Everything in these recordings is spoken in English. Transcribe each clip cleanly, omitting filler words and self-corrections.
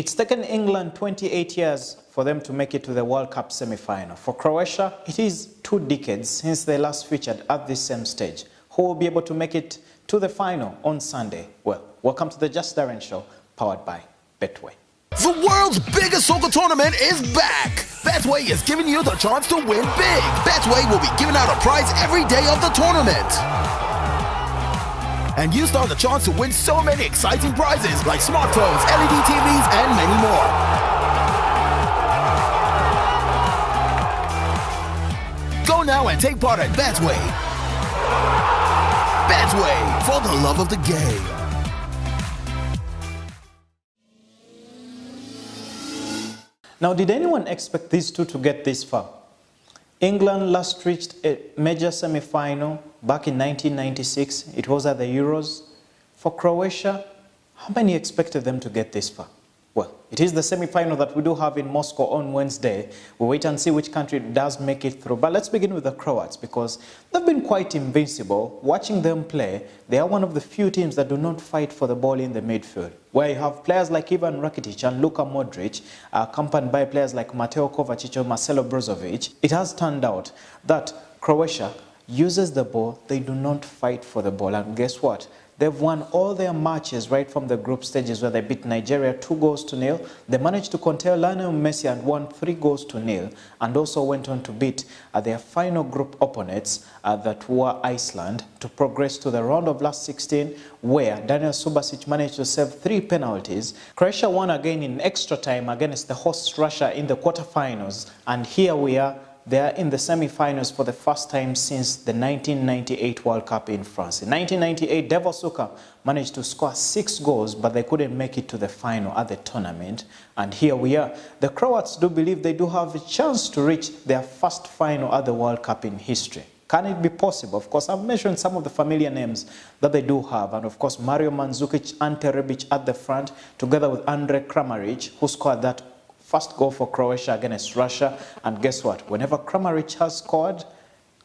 It's taken England 28 years for them to make it to the World Cup semi-final. For Croatia, it is 2 decades since they last featured at this same stage. Who will be able to make it to the final on Sunday? Well, welcome to the Just Darren Show, powered by Betway. The world's biggest soccer tournament is back! Betway is giving you the chance to win big! Betway will be giving out a prize every day of the tournament! And you stand a chance to win so many exciting prizes like smartphones, LED TVs, and many more. Go now and take part at Betway. Betway, for the love of the game. Now, did anyone expect these two to get this far? England last reached a major semi-final back in 1996. It was at the Euros. For Croatia, how many expected them to get this far? Well, it is the semi-final that we do have in Moscow on Wednesday. We'll wait and see which country does make it through. But let's begin with the Croats, because they've been quite invincible. Watching them play, they are one of the few teams that do not fight for the ball in the midfield, where you have players like Ivan Rakitic and Luka Modric, accompanied by players like Mateo Kovacic or Marcelo Brozovic. It has turned out that Croatia uses the ball, they do not fight for the ball. And guess what? They've won all their matches right from the group stages, where they beat Nigeria 2-0. They managed to contain Lionel Messi and won 3-0, and also went on to beat their final group opponents that were Iceland to progress to the round of last 16, where Daniel Subasic managed to save 3 penalties. Croatia won again in extra time against the host Russia in the quarterfinals, and here we are. They are in the semi-finals for the first time since the 1998 World Cup in France. In 1998, Devil Suka managed to score 6 goals, but they couldn't make it to the final at the tournament. And here we are. The Croats do believe they do have a chance to reach their first final at the World Cup in history. Can it be possible? Of course, I've mentioned some of the familiar names that they do have. And of course, Mario Mandzukic, Ante Rebic at the front, together with Andre Kramaric, who scored that first goal for Croatia against Russia. And guess what? Whenever Kramaric has scored,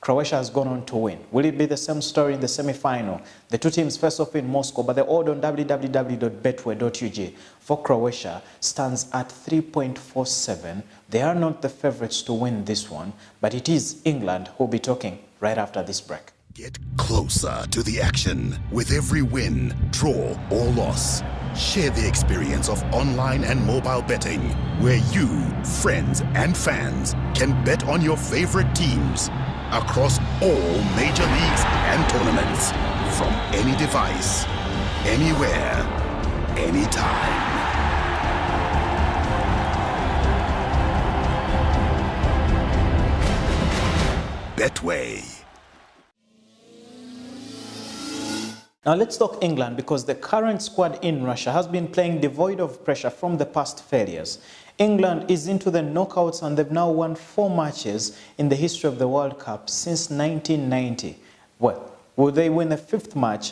Croatia has gone on to win. Will it be the same story in the semi-final? The two teams face off in Moscow, but the odd on www.betway.ug for Croatia stands at 3.47. They are not the favorites to win this one, but it is England who will be talking right after this break. Get closer to the action with every win, draw, or loss. Share the experience of online and mobile betting, where you, friends, and fans can bet on your favorite teams across all major leagues and tournaments, from any device, anywhere, anytime. Betway. Now let's talk England, because the current squad in Russia has been playing devoid of pressure from the past failures. England is into the knockouts, and they've now won 4 matches in the history of the World Cup since 1990. Well, will they win the 5th match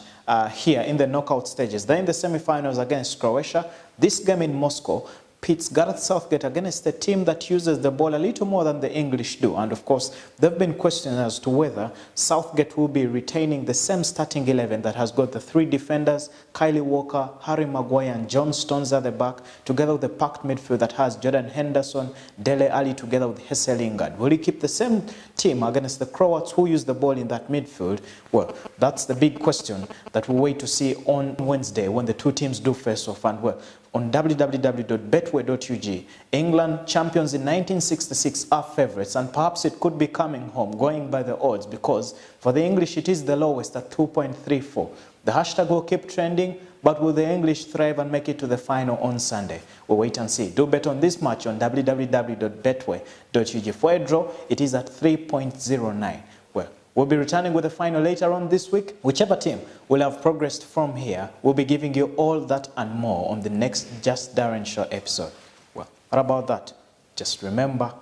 here in the knockout stages? They're in the semi-finals against Croatia. This game in Moscow pits Gareth Southgate against a team that uses the ball a little more than the English do. And of course, there have been questions as to whether Southgate will be retaining the same starting 11 that has got the 3 defenders, Kyle Walker, Harry Maguire, and John Stones at the back, together with the packed midfield that has Jordan Henderson, Dele Alli, together with Jesse Lingard. Will he keep the same team against the Croats, who use the ball in that midfield? Well, that's the big question that we'll wait to see on Wednesday when the two teams do face off. And well, on www.betway.ug, England, champions in 1966, are favourites, and perhaps it could be coming home, going by the odds, because for the English it is the lowest at 2.34. The hashtag will keep trending, but will the English thrive and make it to the final on Sunday? We'll wait and see. Do bet on this match on www.betway.ug. For a draw, it is at 3.09. Well, we'll be returning with the final later on this week. Whichever team will have progressed from here, we'll be giving you all that and more on the next Just Darren Show episode. Well, what about that? Just remember,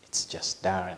it's just Darren.